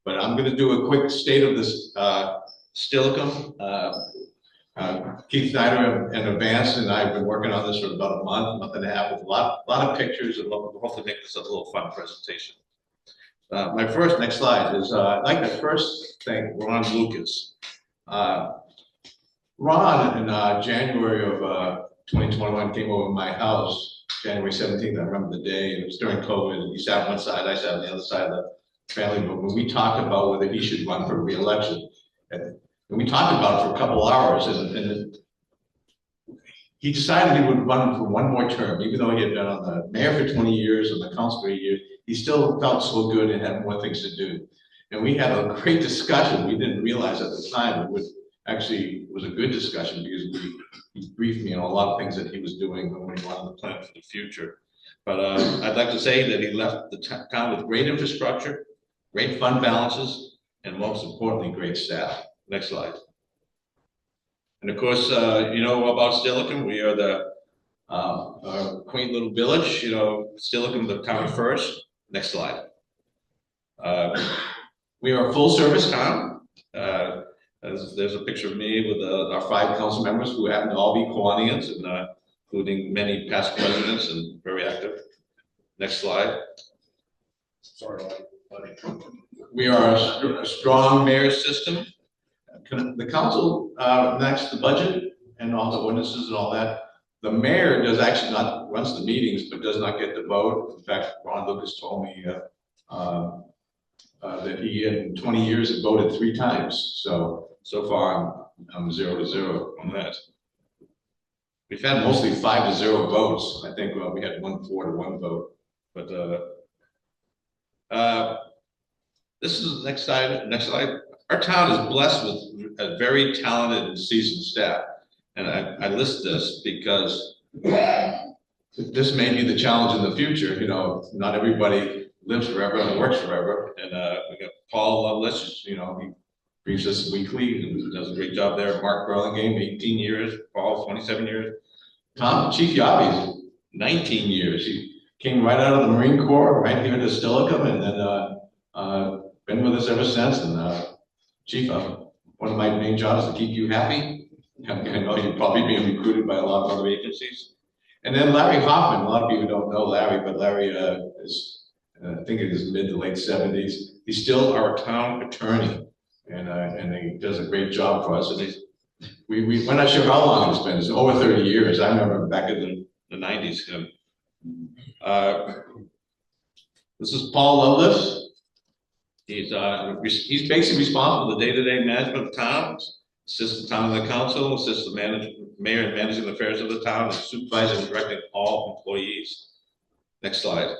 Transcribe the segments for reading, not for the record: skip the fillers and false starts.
but I'm going to do a quick state of this Steilacoom. Keith Snyder and Advance and I have been working on this for about a month and a half, with a lot of pictures, and we'll hopefully make this a little fun presentation. My first, next slide, is I'd like to first thank Ron Lucas. Ron, in January of 2021, came over to my house, January 17th, I remember the day, and it was during COVID. He sat on one side, I sat on the other side of the family, but when we talked about whether he should run for re-election, and we talked about it for a couple hours, and he decided he would run for one more term, even though he had been on the mayor for 20 years and the council for 8 years. He still felt so good and had more things to do. And we had a great discussion. We didn't realize at the time it was a good discussion, because he briefed me on a lot of things that he was doing when he wanted to plan for the future. But I'd like to say that he left the town with great infrastructure, great fund balances, and most importantly, great staff. Next slide. And of course, you know about Steilacoom. We are the quaint little village. You know, Steilacoom, the town first. Next slide. We are a full-service town. There's a picture of me with our 5 council members who happen to all be Kiwanians, and including many past presidents and very active. Next slide. Sorry, buddy. We are a strong mayor system. The council enacts the budget and all the ordinances and all that. The mayor does actually not runs the meetings, but does not get the vote. In fact, Ron Lucas told me that he in 20 years had voted 3 times. So far I'm 0-0 on that. We've had mostly 5-0 votes. I think we had 1 4-1 vote. But this is the next slide. Next slide. Our town is blessed with a very talented and seasoned staff. And I list this because this may be the challenge in the future. You know, not everybody lives forever and works forever. And we got Paul Lovelace, you know, he briefs us weekly and does a great job there. Mark Burlingame, 18 years. Paul, 27 years. Chief Yappy's 19 years. He came right out of the Marine Corps, right here to Steilacoom, and then been with us ever since. And Chief, one of my main jobs is to keep you happy. I know you're probably being recruited by a lot of other agencies. And then Larry Hoffman, a lot of people don't know Larry, but Larry is, I think in his mid to late 70s. He's still our town attorney, and he does a great job for us. And we're not sure how long it's been. It's over 30 years. I remember back in the 90s. This is Paul Lovelace. He's basically responsible for the day-to-day management of towns, assists the town and the council, assists the mayor in managing the affairs of the town, and supervising and directing all employees. Next slide.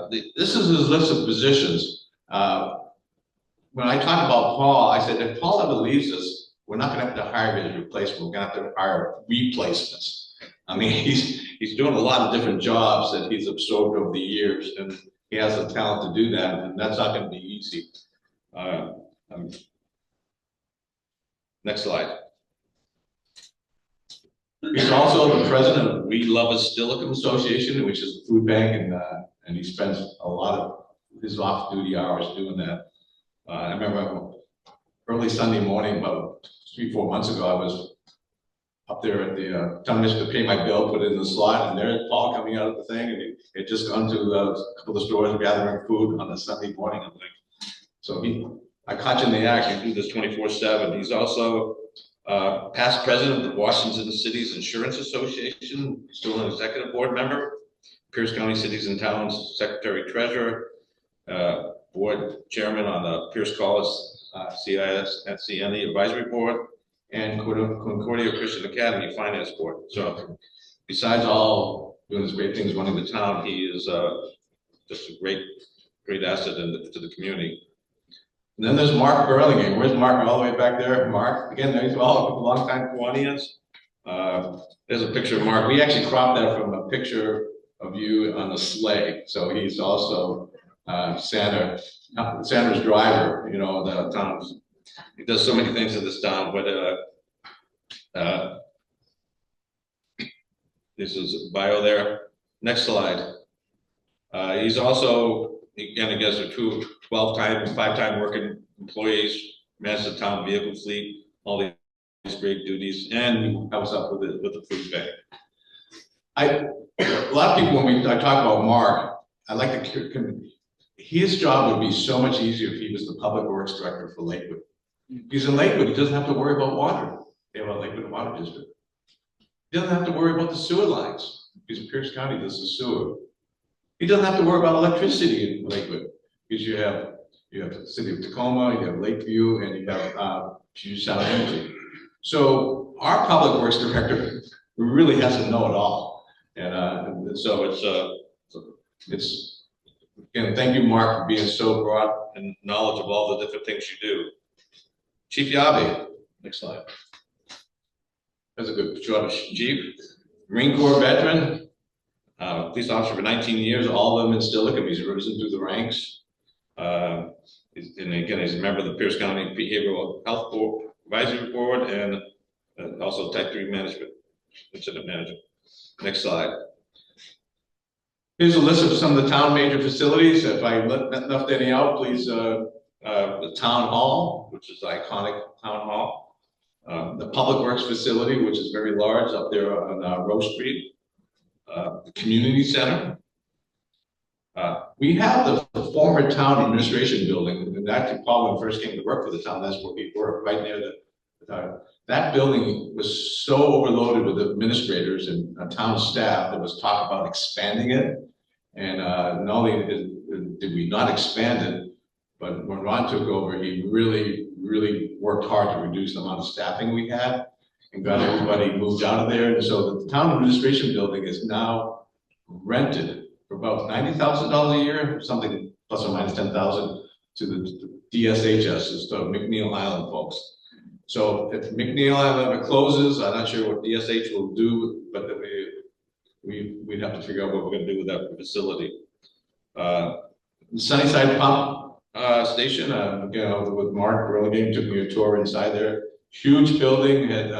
This is his list of positions. When I talked about Paul, I said, if Paul ever leaves us, we're not going to have to hire his replacement. We're going to have to hire replacements. I mean, he's doing a lot of different jobs that he's absorbed over the years, and he has the talent to do that, and that's not going to be easy. Next slide. He's also the president of We Love Steilacoom Association, which is a food bank, and he spends a lot of his off-duty hours doing that. I remember early Sunday morning, about 3-4 months ago, I was up there at the town to pay my bill, put it in the slot, and there's Paul coming out of the thing, and he had just gone to a couple of stores gathering food on a Sunday morning. I'm like, so I caught you in the act. You do this 24/7. He's also past president of the Washington Cities Insurance Association. He's still an executive board member. Pierce County Cities and Towns Secretary Treasurer, board chairman on the Pierce College CIS and CNE Advisory Board, and Concordia Christian Academy Finance Board. So besides all doing these great things running the town, he is just a great asset to the community. And then there's Mark Burlingame. Where's Mark? All the way back there. Mark, again, there's all long-time Kiwanians. There's a picture of Mark. We actually cropped that from a picture of you on the sleigh. So he's also Sandra's driver, you know, the town's. He does so many things in this town, but this is bio there. Next slide. He's also, again, I guess, a true 5-time working employees, manage the town vehicle fleet, all these great duties, and I was up with the food bank. A lot of people, when I talk about Mark, I like to, his job would be so much easier if he was the public works director for Lakewood. Because in Lakewood, he doesn't have to worry about water. They have a Lakewood Water District. He doesn't have to worry about the sewer lines, because Pierce County does the sewer. He doesn't have to worry about electricity in Lakewood, because you have the city of Tacoma, you have Lakeview, and you have Puget Sound Energy. So our public works director really has to know it all, and so it's again, thank you, Mark, for being so broad and knowledge of all the different things you do. Chief Yabe, next slide. That's a good short chief. Marine Corps veteran, police officer for 19 years, all of them in Steilacoom. He's risen through the ranks. And again, he's a member of the Pierce County Behavioral Health Board, Advisory Board, and also Type 3 Management, Incident Manager. Next slide. Here's a list of some of the town major facilities. If I left any out, please, the town hall, which is the iconic town hall. The Public Works facility, which is very large up there on Rose Street. The community center. We have the former town administration building, and actually Paul, when he first came to work for the town, that's where we worked, right near the that building was so overloaded with administrators and town staff that was talk about expanding it. And not only did we not expand it, but when Ron took over, he really worked hard to reduce the amount of staffing we had and got everybody moved out of there. And so the town administration building is now rented for about $90,000 a year, something plus or minus 10,000 to the DSHS, is the McNeil Island folks. So if McNeil Island ever closes, I'm not sure what DSH will do, but we'd have to figure out what we're going to do with that facility. Sunnyside Pump Station, again, with Mark Burlingame took me a tour inside there. Huge building, it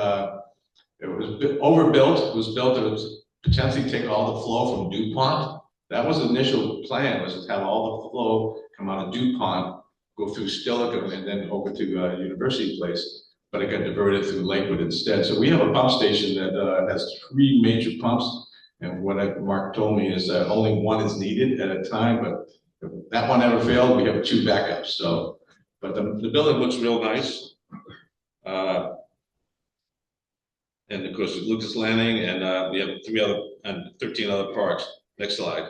was overbuilt. It was built to potentially take all the flow from DuPont. That was the initial plan, was to have all the flow come out of DuPont, go through Steilacoom, and then over to University Place. But it got diverted through Lakewood instead. So we have a pump station that has 3 major pumps. And what Mark told me is that only one is needed at a time, but if that one ever failed, we have 2 backups. So, but the building looks real nice. And of course, Lucas Landing, and we have 13 other parks. Next slide.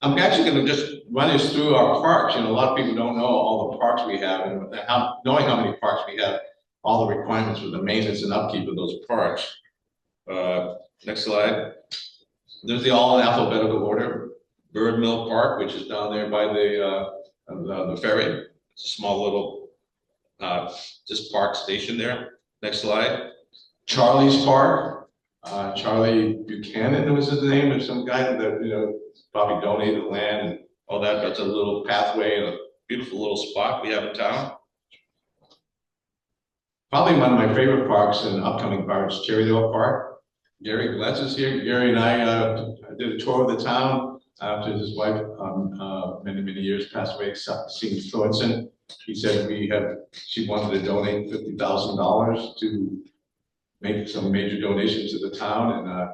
I'm actually going to just run us through our parks. You know, a lot of people don't know all the parks we have, and knowing how many parks we have, all the requirements for the maintenance and upkeep of those parks. Next slide. There's the all in alphabetical order. Bird Mill Park, which is down there by the ferry. It's a small little just park station there. Next slide. Charlie's Park. Charlie Buchanan was his name, or some guy that probably donated land and all that. That's a little pathway and a beautiful little spot we have in town. Probably one of my favorite parks and upcoming parks, Cherrydale Park. Gary Gletz is here. Gary and I did a tour of the town after his wife, many years passed away, Sean Thornton. He said she wanted to donate $50,000 to make some major donations to the town, and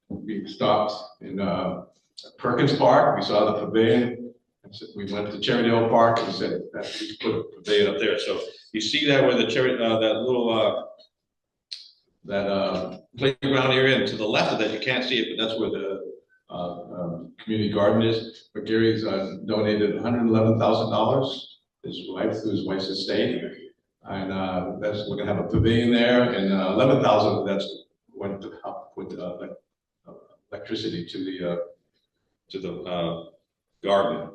we stopped in Perkins Park. We saw the pavilion. We went to Cherrydale Park and said that we put a pavilion up there. So you see that where the that little playground area, and to the left of that you can't see it, but that's where the community garden is. But Gary's donated $111,000. His wife, through his wife's estate, and we're gonna have a pavilion there, and 11,000 of that's went to help with electricity to the garden.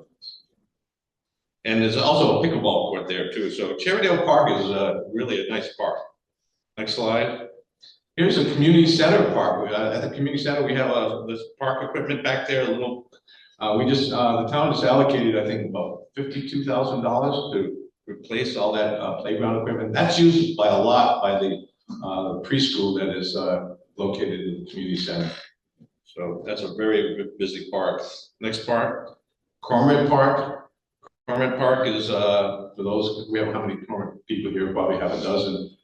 And there's also a pickleball court there too. So Cherrydale Park is really a nice park. Next slide. Here's a community center park. At the community center, we have this park equipment back there. The town just allocated, I think, about $52,000 to replace all that playground equipment. That's used by a lot by the preschool that is located in the community center. So that's a very busy park. Next park. Cormorant Park. Cormorant Park is, for those, we have how many cormorant people here? Probably half a dozen.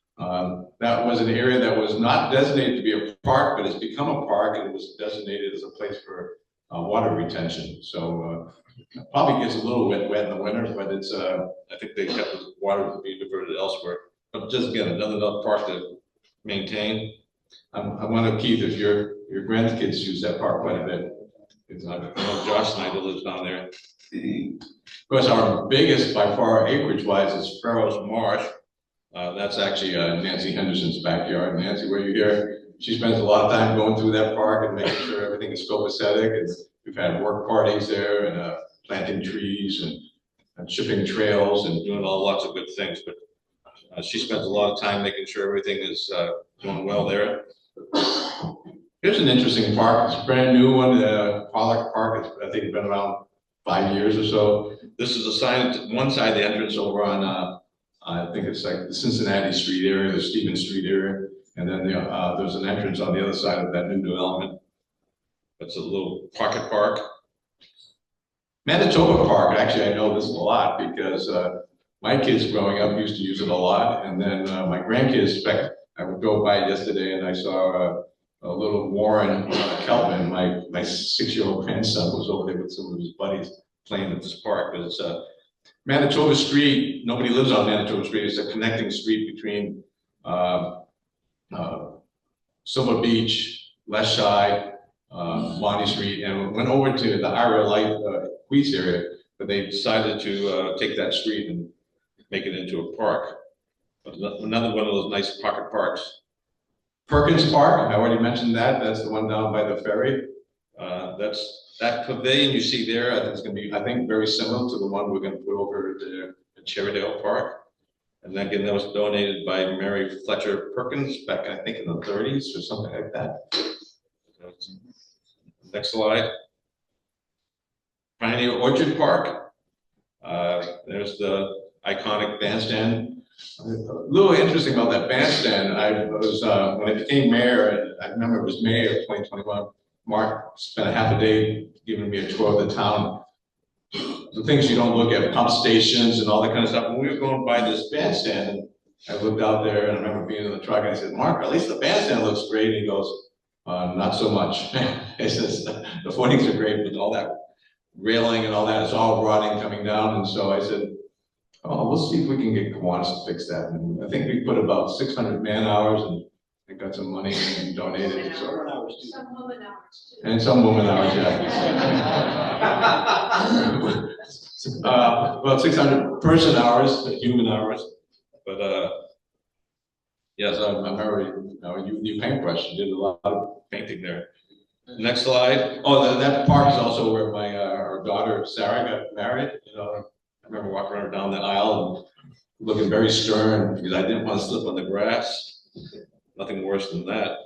That was an area that was not designated to be a park, but it's become a park, and it was designated as a place for water retention. So probably gets a little wet in the winter, but it's I think they kept the water being diverted elsewhere. But just again, another park to maintain. I wonder, Keith, if your grandkids use that park quite a bit. It's not, I know Josh Snyder lives down there. Of course, our biggest by far acreage-wise is Farrow's Marsh. That's actually Nancy Henderson's backyard. Nancy, where you here? She spends a lot of time going through that park and making sure everything is copacetic. And we've had work parties there and planting trees and chipping trails and doing lots of good things. But she spends a lot of time making sure everything is going well there. Here's an interesting park. It's a brand new one, Pollock Park. I think it's been around 5 years or so. This is a sign at one side of the entrance over on, I think it's like the Cincinnati Street area, the Stevens Street area. And then there's an entrance on the other side of that new development. That's a little pocket park. Manitoba Park, actually I know this a lot because my kids growing up used to use it a lot. And then my grandkids, in fact, I would go by yesterday and I saw a little Warren Kelvin, my 6-year-old grandson was over there with some of his buddies playing at this park. But it's Manitoba Street. Nobody lives on Manitoba Street. It's a connecting street between Silver Beach, Les Chi, Monty Street, and went over to the Ira Light Queens area, but they decided to take that street and make it into a park. But another one of those nice pocket parks. Perkins Park, I already mentioned that. That's the one down by the ferry. That pavilion you see there, I think it's going to be, I think, very similar to the one we're going to put over at Cherrydale Park. And again, that was donated by Mary Fletcher Perkins back, I think, in the 30s or something like that. Next slide. Pioneer Orchard Park. There's the iconic bandstand. A little interesting about that bandstand, I was, when I became mayor, I remember it was May of 2021, Mark spent a half a day giving me a tour of the town. The things you don't look at, pump stations and all that kind of stuff. When we were going by this bandstand, and I looked out there and I remember being in the truck and I said, Mark, at least the bandstand looks great. And he goes, not so much. He says, the footings are great, but all that railing and all that, it's all rotting coming down. And so I said, oh, we'll see if we can get Kiwanis to fix that. And I think we put about 600 man hours and I got some money and donated it. So. Some woman hours too. And some woman hours, yeah. About 600 person hours, human hours. But yes, I remember you paintbrush. You did a lot of painting there. Next slide. Oh, that park is also where my our daughter Sarah got married. I remember walking her down the aisle and looking very stern because I didn't want to slip on the grass. Nothing worse than that.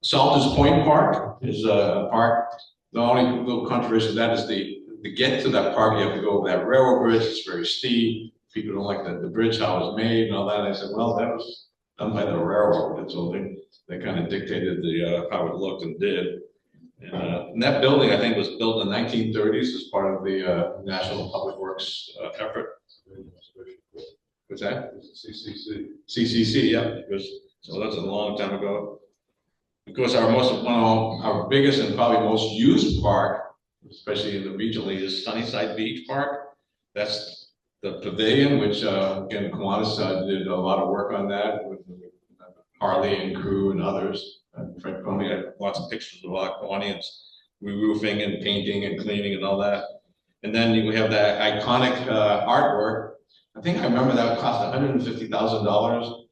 Salters Point Park is a park. The only little controversy of that is to get to that park, you have to go over that railroad bridge. It's very steep. People don't like the bridge, how it was made and all that. And I said, well, that was done by the railroad. And so they kind of dictated how it looked and did. And that building, I think, was built in the 1930s as part of the National Public Works effort. What's that? CCC. CCC, yeah. So that's a long time ago. Of course, our biggest and probably most used park, especially in the regionally, is Sunnyside Beach Park. That's the pavilion, which again, Kiwanis did a lot of work on that with Harley and crew and others. Fred Coney had lots of pictures of a lot of Kiwanians re-roofing and painting and cleaning and all that. And then we have that iconic artwork. I think I remember that cost $150,000,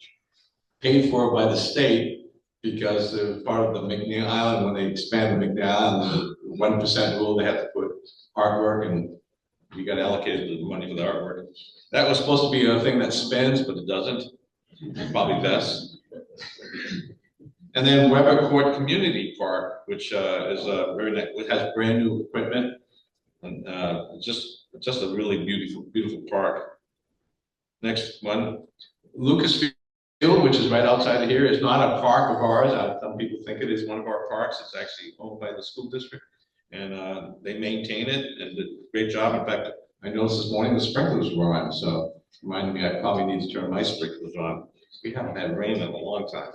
paid for by the state because they're part of the McNeil Island. When they expanded McNeil Island, the 1% rule, they had to put artwork, and we got allocated the money for the artwork. That was supposed to be a thing that spins, but it doesn't. Probably best. And then Weber Court Community Park, which is it has brand new equipment, and just a really beautiful park. Next one, Lucas Field, which is right outside of here, is not a park of ours. Some people think it is one of our parks. It's actually owned by the school district. and they maintain it and did a great job. In fact, I noticed this morning the sprinklers were on, so reminded me I probably need to turn my sprinklers on. We haven't had rain in a long time.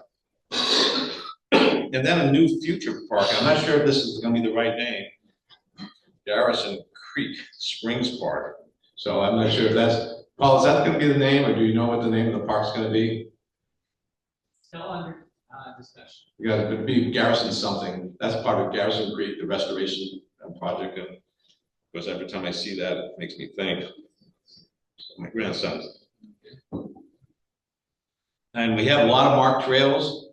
And then a new future park. I'm not sure if this is going to be the right name. Garrison Creek Springs Park. So I'm not sure if that's, Paul, is that going to be the name, or do you know what the name of the park's going to be? Still under discussion. You got to be Garrison something. That's part of Garrison Creek, the restoration project. And of course, every time I see that, it makes me think of my grandson. And we have a lot of marked trails.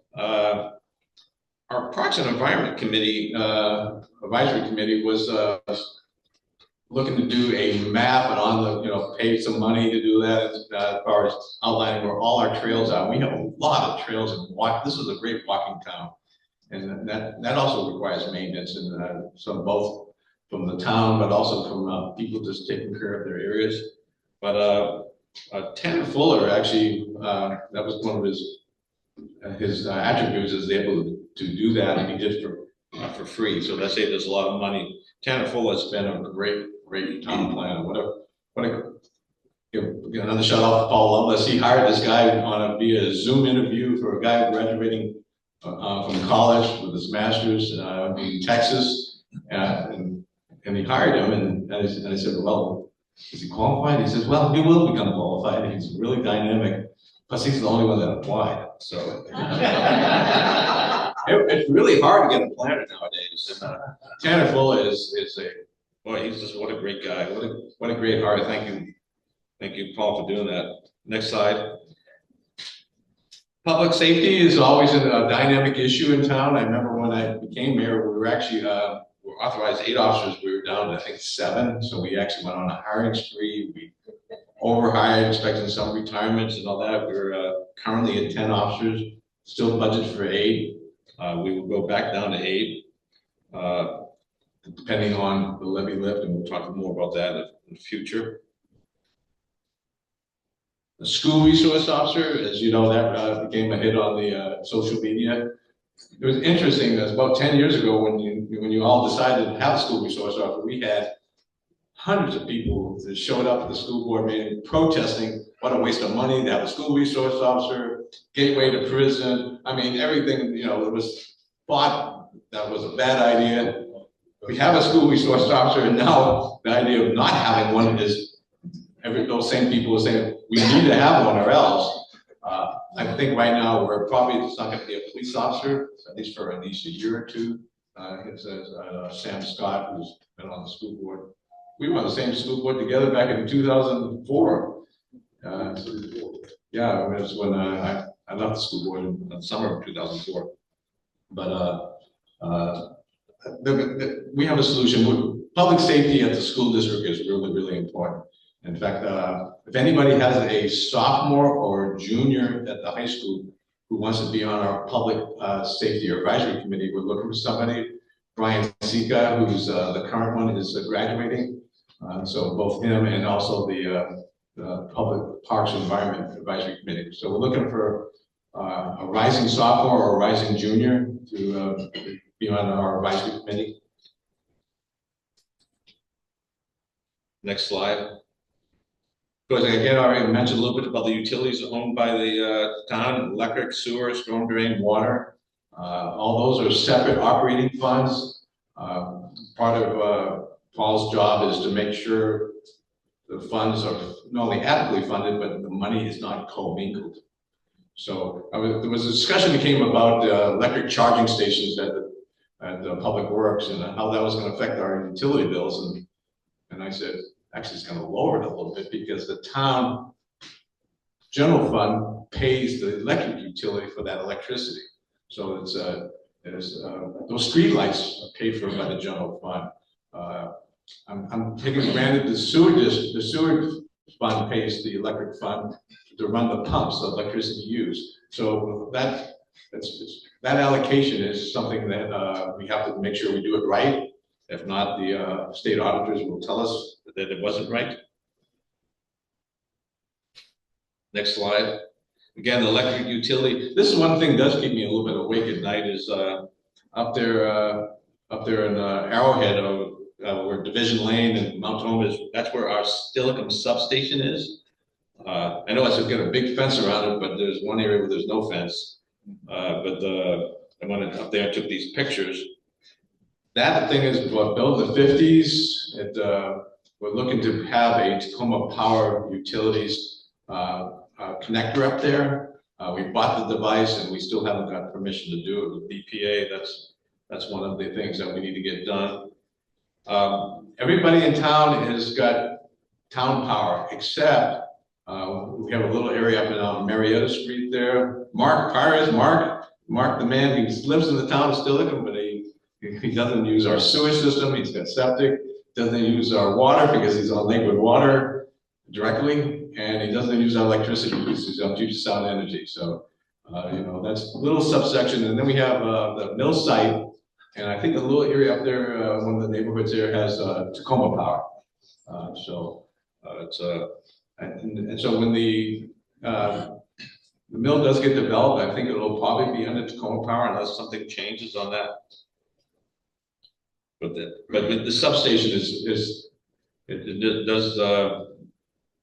Our Parks and Environment Committee, Advisory Committee was looking to do a map and on the, pay some money to do that as far as outlining where all our trails are. We have a lot of trails and this is a great walking town. And that also requires maintenance and some both from the town, but also from people just taking care of their areas. But Tanner Fuller actually, that was one of his attributes is able to do that, and he did for free. So that saved us a lot of money. Tanner Fuller has been a great town planner. Another shout out to Paul Lovelace. He hired this guy via Zoom interview for a guy graduating from college with his master's in Texas, and he hired him. And I said, well, is he qualified? He says, well, he will become qualified. He's really dynamic. Plus, he's the only one that applied. So it's really hard to get a planner nowadays. And, Tanner Fuller is boy. He's just what a great guy. What a great heart. Thank you, Paul, for doing that. Next slide. Public safety is always a dynamic issue in town. I remember when I became mayor, we were actually we were authorized 8 officers. We were down to I think 7. So we actually went on a hiring spree. We overhired, expecting some retirements and all that. We're currently at 10 officers, still budget for 8. We will go back down to 8, depending on the levy lift, and we'll talk more about that in the future. The school resource officer, as you know, that became a hit on the social media. It was interesting, that about 10 years ago when you all decided to have a school resource officer, we had hundreds of people that showed up at the school board meeting protesting what a waste of money to have a school resource officer, gateway to prison. I mean, everything, it was thought that was a bad idea. We have a school resource officer, and now the idea of not having one is those same people are saying we need to have one or else. I think right now it's not going to be a police officer, at least for a year or two. It says Sam Scott, who's been on the school board. We were on the same school board together back in 2004. Yeah, it was when I left the school board in the summer of 2004. But we have a solution. Public safety at the school district is really, really important. In fact, if anybody has a sophomore or junior at the high school who wants to be on our public safety or advisory committee, we're looking for somebody. Brian Sika, who's the current one, is graduating. So both him and also the Public Parks and Environment Advisory Committee. So we're looking for a rising sophomore or a rising junior to be on our advisory committee. Next slide. Because again, I already mentioned a little bit about the utilities owned by the town: electric, sewer, storm drain, water. All those are separate operating funds. Part of Paul's job is to make sure the funds are not only adequately funded, but the money is not commingled. So there was a discussion that came about electric charging stations at the Public Works and how that was going to affect our utility bills. And I said, actually, it's going to lower it a little bit because the town general fund pays the electric utility for that electricity. So it's those street lights are paid for by the general fund. I'm taking granted the sewer fund pays the electric fund to run the pumps, the electricity used. So that allocation is something that we have to make sure we do it right. If not, the state auditors will tell us that it wasn't right. Next slide. Again, the electric utility. This is one thing that does keep me a little bit awake at night is up there up there in Arrowhead, where Division Lane and Mount Home is, that's where our Steilacoom substation is. I know it's got a big fence around it, but there's one area where there's no fence. I went up there and took these pictures. That thing is what built in the 50s. We're looking to have a Tacoma Power Utilities connector up there. We bought the device and we still haven't got permission to do it with BPA. That's one of the things that we need to get done. Everybody in town has got town power, except we have a little area up and Marietta Street there. Mark the man, he lives in the town of Steilacoom, but he doesn't use our sewer system. He's got septic, doesn't use our water because he's on liquid water directly, and he doesn't use our electricity because he's on Puget Sound Energy. So, you know, that's a little subsection. And then we have the mill site, and I think the little area up there, one of the neighborhoods there has Tacoma Power. And so when the mill does get developed, I think it'll probably be under Tacoma Power unless something changes on that. But the substation it does,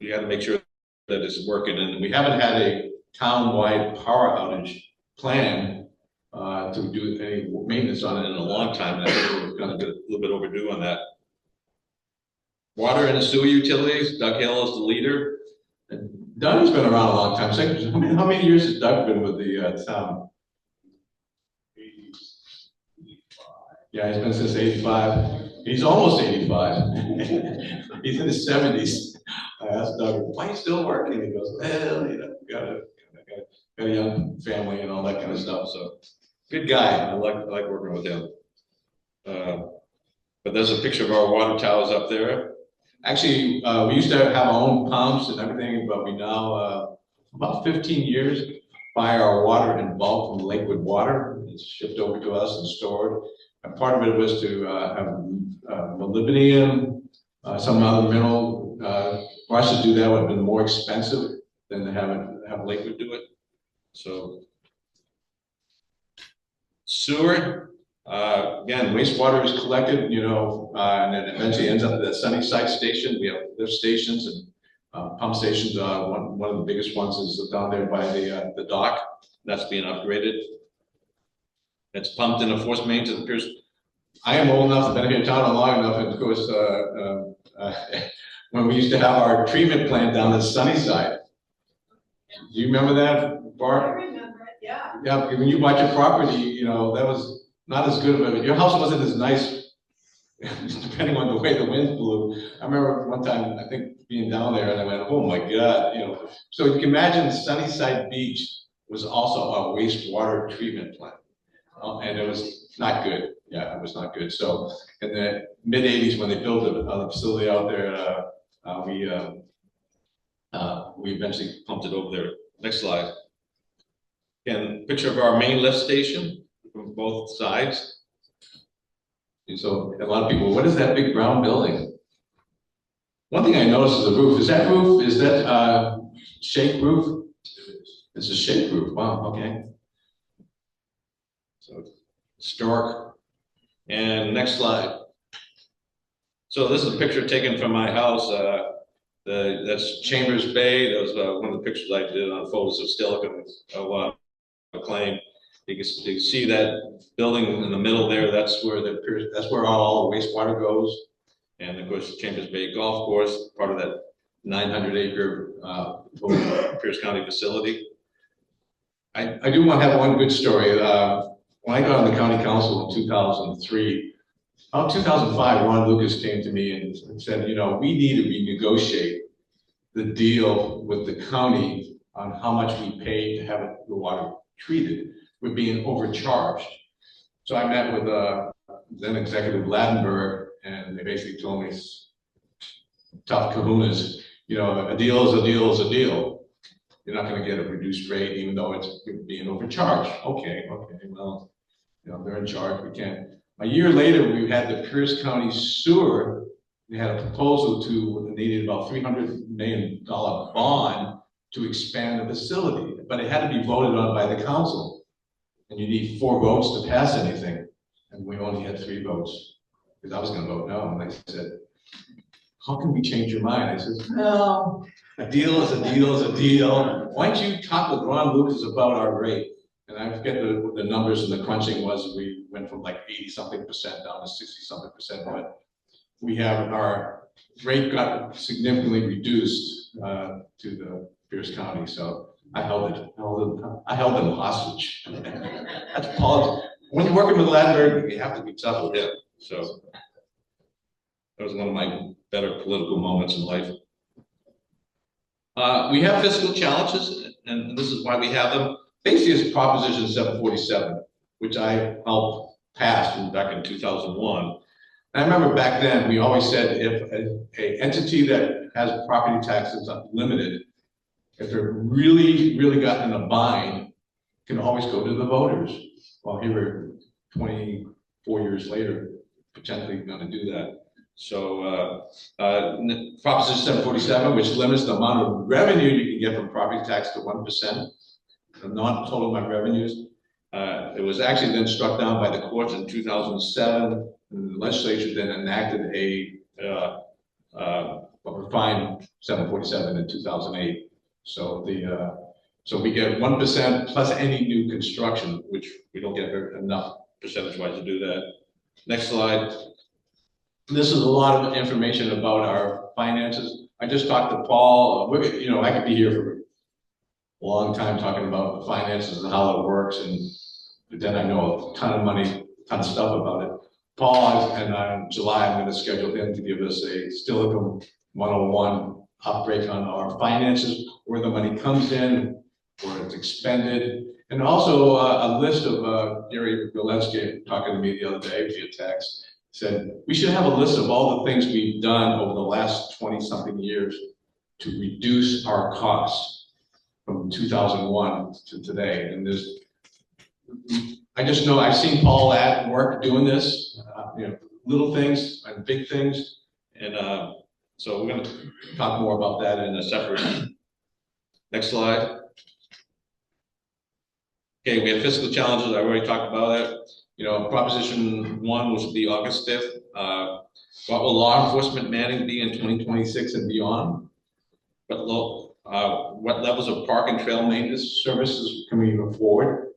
you got to make sure that it's working, and we haven't had a town-wide power outage plan to do any maintenance on it in a long time. And I think we're kind of a little bit overdue on that. Water and sewer utilities, Doug Hill is the leader. And Doug has been around a long time. How many years has Doug been with the town? Yeah, he's been since ’85. He's almost 85. He's in his 70s. I asked Doug, why are you still working? He goes, well, you know, got a young family and all that kind of stuff. So good guy. I like working with him. But there's a picture of our water towers up there. Actually, we used to have our own pumps and everything, but we now, about 15 years, buy our water in bulk from liquid water. It's shipped over to us and stored. And part of it was to have molybdenum, some other mineral. For us to do that would have been more expensive than to have liquid do it. So sewer, again, wastewater is collected, you know, and then eventually ends up at the Sunnyside station. We have lift stations and pump stations. One of the biggest ones is down there by the dock. That's being upgraded. It's pumped in a force main to the Pierce. I am old enough, I've been here in town long enough, and of course, when we used to have our treatment plant down at Sunnyside. Do you remember that, Bart? I remember it, yeah. Yeah, when you bought your property, you know, that was not as good of a, your house wasn't as nice, depending on the way the wind blew. I remember one time, I think, being down there, and I went, oh my God, you know. So you can imagine Sunnyside Beach was also a wastewater treatment plant. And it was not good. Yeah, it was not good. So in the mid '80s, when they built a facility out there, we eventually pumped it over there. Next slide. Again, picture of our main lift station from both sides. And so a lot of people, what is that big brown building? One thing I noticed is the roof. Is that shake roof? It's a shake roof. Wow. Okay. So historic. And next slide. So this is a picture taken from my house. That's Chambers Bay. That was one of the pictures I did on photos of Steilacoom claim. You can see that building in the middle there. That's where all the wastewater goes. And of course, Chambers Bay Golf Course, part of that 900-acre Pierce County facility. I do want to have one good story. When I got on the county council in 2003, about 2005, Ron Lucas came to me and said, you know, we need to renegotiate the deal with the county on how much we pay to have the water treated. We're being overcharged. So I met with then Executive Ladenburg, and they basically told me, tough kahunas, you know, a deal is a deal is a deal. You're not going to get a reduced rate, even though it's being overcharged. Okay, well, you know, they're in charge, we can't. A year later, we had the Pierce County Sewer. They had a proposal needed about $300 million bond to expand the facility, but it had to be voted on by the council. And you need 4 votes to pass anything. and we only had 3 votes, because I was gonna vote no, and I said, how can we change your mind? I said, no, a deal is a deal is a deal. Why don't you talk with Ron Lucas about our rate? And I forget what the numbers and the crunching was. We went from like 80-something% down to 60-something%, but we have our rate got significantly reduced to the Pierce County. So I held them hostage. That's politics. When you're working with Ladberg, you have to be tough with him. So that was one of my better political moments in life. We have fiscal challenges, and this is why we have them. Basically, it's Proposition 747, which I helped pass back in 2001. And I remember back then, we always said if an entity that has property taxes unlimited, if they're really, really got in a bind, can always go to the voters. Well, here we're 24 years later, potentially going to do that. So Proposition 747, which limits the amount of revenue you can get from property tax to 1%, the non-total amount of revenues. It was actually then struck down by the courts in 2007, and the legislature then enacted a refined 747 in 2008. So so we get 1% plus any new construction, which we don't get enough percentage-wise to do that. Next slide. This is a lot of information about our finances. I just talked to Paul. I could be here for a long time talking about the finances and how it works, but then I know a ton of money, a ton of stuff about it. Paul, and in July, I'm going to schedule him to give us a Steilacoom 101 upgrade on our finances, where the money comes in, where it's expended, and also a list of Gary Golensky talking to me the other day via text. Said we should have a list of all the things we've done over the last 20-something years to reduce our costs from 2001 to today. And I just know I've seen Paul at work doing this, little things and big things. And so we're going to talk more about that in a separate. Next slide. Okay, we have fiscal challenges. I already talked about that. Proposition 1 was the August 5th. What will law enforcement manning be in 2026 and beyond? What levels of park and trail maintenance services can we afford?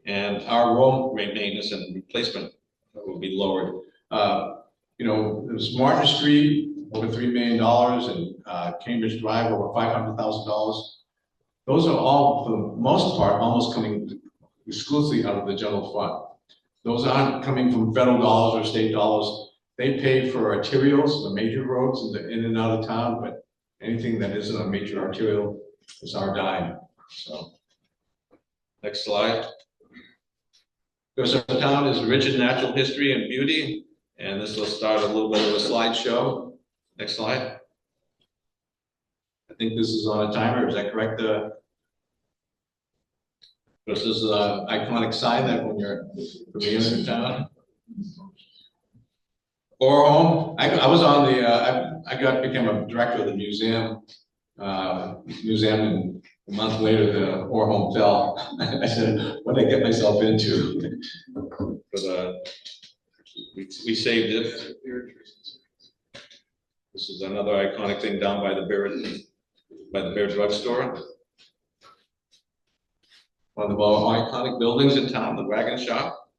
And our road maintenance and replacement will be lowered. There's Martin Street, over $3 million, and Cambridge Drive, over $500,000. Those are all, for the most part, almost coming exclusively out of the general fund. Those aren't coming from federal dollars or state dollars. They pay for arterials, the major roads in and out of town, but anything that isn't a major arterial is our dime. So, next slide. Because our town is rich in natural history and beauty, and this will start a little bit of a slideshow. Next slide. I think this is on a timer. Is that correct? This is an iconic sign that when you're from the end of town. Or home. I was on the. Became a director of the museum. And a month later, the Or home fell. I said, "What did I get myself into?" But we saved it. This is another iconic thing down by the Bear drugstore. One of the more iconic buildings in town, the wagon shop.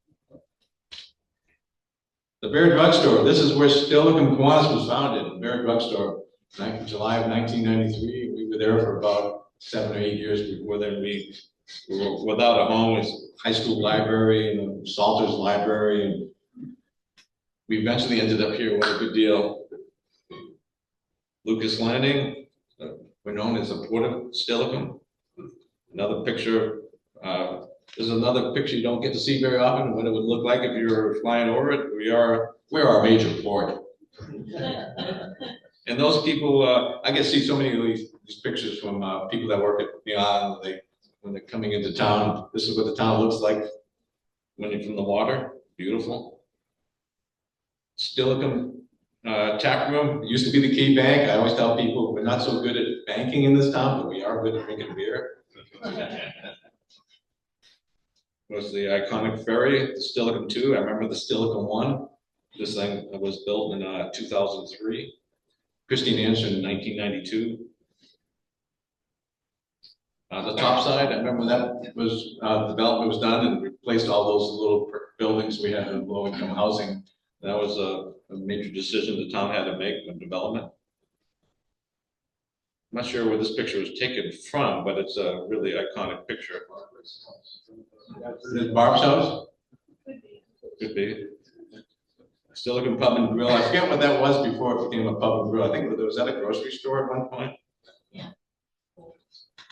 The Bear drugstore. This is where Steilacoom Kiwanis was founded. The Bear drugstore, July of 1993. We were there for about 7 or 8 years before then. We were without a home. It was high school library and Salter's library, and we eventually ended up here. What a good deal. Lucas Landing. We're known as the Port of Steilacoom. Another picture. There's another picture you don't get to see very often of what it would look like if you were flying over it. We're our major port. And those people, I get to see so many of these pictures from people that work at Beyond. When they're coming into town, this is what the town looks like when you're from the water. Beautiful. Steilacoom tap room. It used to be the Key Bank. I always tell people we're not so good at banking in this town, but we are good at drinking beer. was the iconic ferry, the Steilacoom 2. I remember the Steilacoom 1. This thing was built in 2003. Christine Anderson in 1992. The top side, I remember that was, development was done and replaced all those little buildings we had in low-income housing. That was a major decision the town had to make with development. I'm not sure where this picture was taken from, but it's a really iconic picture. Is it Barb's house? Could be. Could be. Steilacoom Pub and Grill. I forget what that was before it became a pub and grill. I think it was at a grocery store at one point. Yeah.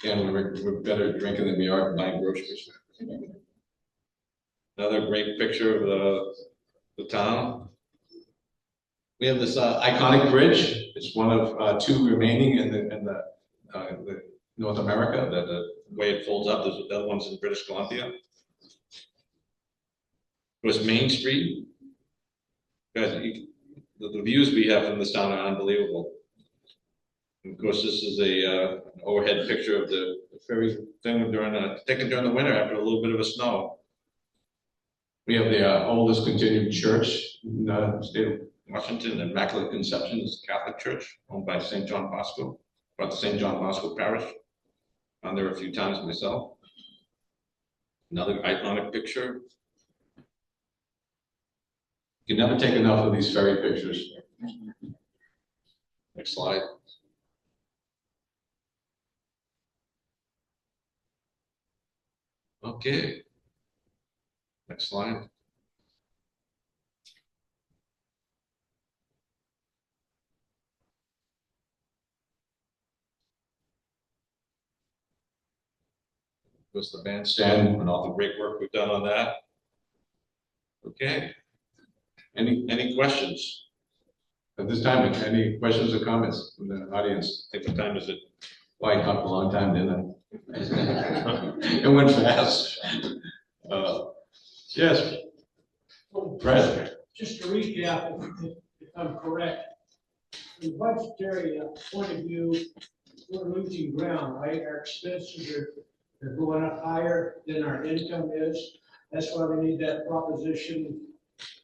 And we're better drinking than we are buying groceries. Another great picture of the town. We have this iconic bridge. It's one of two remaining in the North America. The way it folds up, there's the other one's in British Columbia. It was Main Street. Guys, the views we have from this town are unbelievable. And of course, this is an overhead picture of the ferry thing taken during the winter after a little bit of a snow. We have the oldest continued church in the state of Washington, the Immaculate Conception is a Catholic church owned by St. John Bosco, or the St. John Bosco Parish. Gone there a few times myself. Another iconic picture. You can never take enough of these ferry pictures. Next slide. Okay. Next slide. Was the bandstand and all the great work we've done on that. Okay. Any questions? At this time, any questions or comments from the audience? I think what time is it? Well, I talked a long time, didn't I? It went fast. Yes. Brad. Just to recap, if I'm correct, from a budgetary point of view, we're losing ground, right? Our expenses are going up higher than our income is. That's why we need that proposition.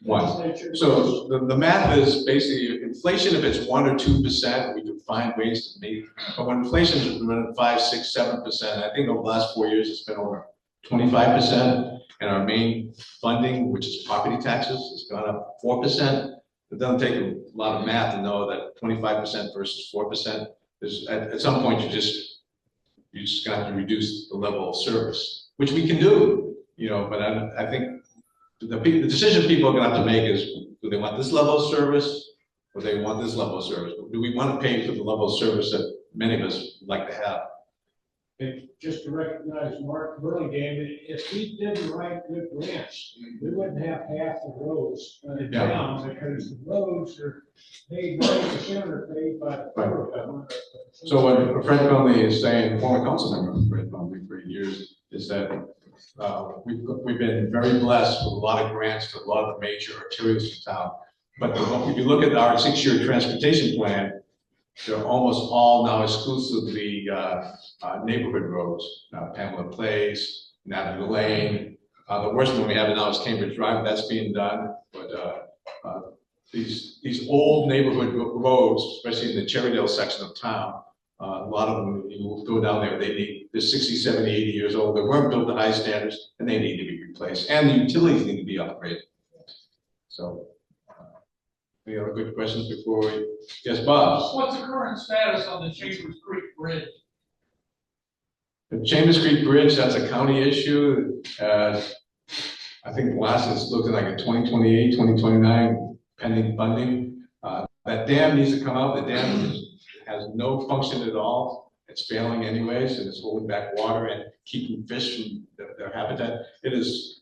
One. So the math is basically inflation. If it's 1 or 2%, we can find ways to make. But when inflation is running 5, 6, 7%, I think over the last 4 years it's been over 25%. And our main funding, which is property taxes, has gone up 4%. It doesn't take a lot of math to know that 25% versus 4% is at some point you just got to reduce the level of service, which we can do, you know. But I think the decision people are going to have to make is, do they want this level of service or they want this level of service? Do we want to pay for the level of service that many of us would like to have? And just to recognize Mark Burlingame, if we didn't write good grants, we wouldn't have half the roads in town, because the roads are paid 90% are paid by the federal government. So what a Fred Conley is saying, former council member of Fred Conley for years, is that we've been very blessed with a lot of grants to a lot of the major arterials in town. But if you look at our 6-year transportation plan, they're almost all now exclusively neighborhood roads. Pamela Place, Navigate Lane. The worst one we have now is Cambridge Drive. That's being done. But these old neighborhood roads, especially in the Cherrydale section of town, a lot of them, you go down there, they're 60, 70, 80 years old. They weren't built to high standards, and they need to be replaced. And the utilities need to be upgraded. So, any other good questions before we? Yes, Bob. What's the current status on the Chambers Creek Bridge? The Chambers Creek Bridge, that's a county issue. I think the last is looking like a 2028, 2029 pending funding. That dam needs to come out. The dam has no function at all. It's failing anyways, and it's holding back water and keeping fish from their habitat. It is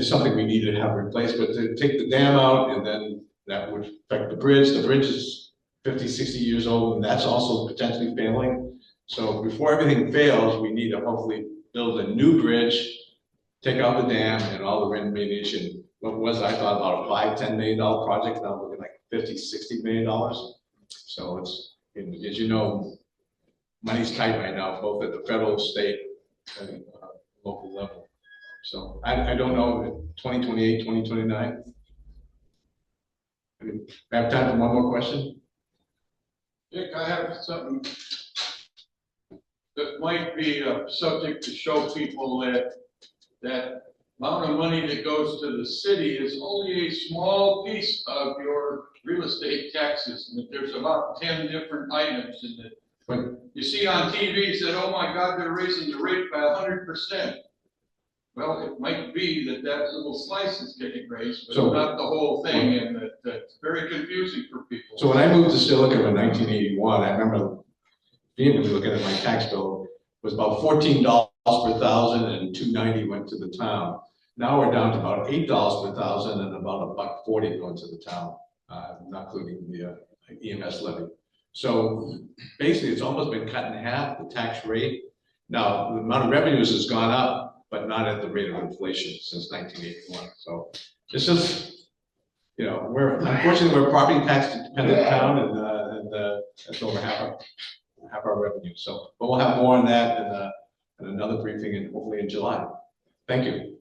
something we need to have replaced, but to take the dam out, and then that would affect the bridge. The bridge is 50, 60 years old, and that's also potentially failing. So before everything fails, we need to hopefully build a new bridge, take out the dam and all the remediation. What was, I thought, about a $5–10 million project, now we're looking like $50–60 million. So it's, as you know, money's tight right now, both at the federal, state, and local level. So I don't know, 2028, 2029? I have time for one more question? Dick, I have something that might be a subject to show people that amount of money that goes to the city is only a small piece of your real estate taxes. And that there's about 10 different items in it. Right. You see on TV that, oh my God, they're raising the rate by 100%. Well, it might be that little slice is getting raised, but So- not the whole thing, and that's very confusing for people. So when I moved to Steilacoom in 1981, I remember vehemently looking at my tax bill, it was about $14 per thousand and $2.90 went to the town. Now we're down to about $8 per thousand and about $1.40 going to the town, not including the EMS levy. So basically, it's almost been cut in half, the tax rate. Now, the amount of revenues has gone up, but not at the rate of inflation since 1981. So it's just, you know, unfortunately, we're a property tax dependent town, and that's over half our revenue. So, but we'll have more on that in another briefing, and hopefully in July. Thank you.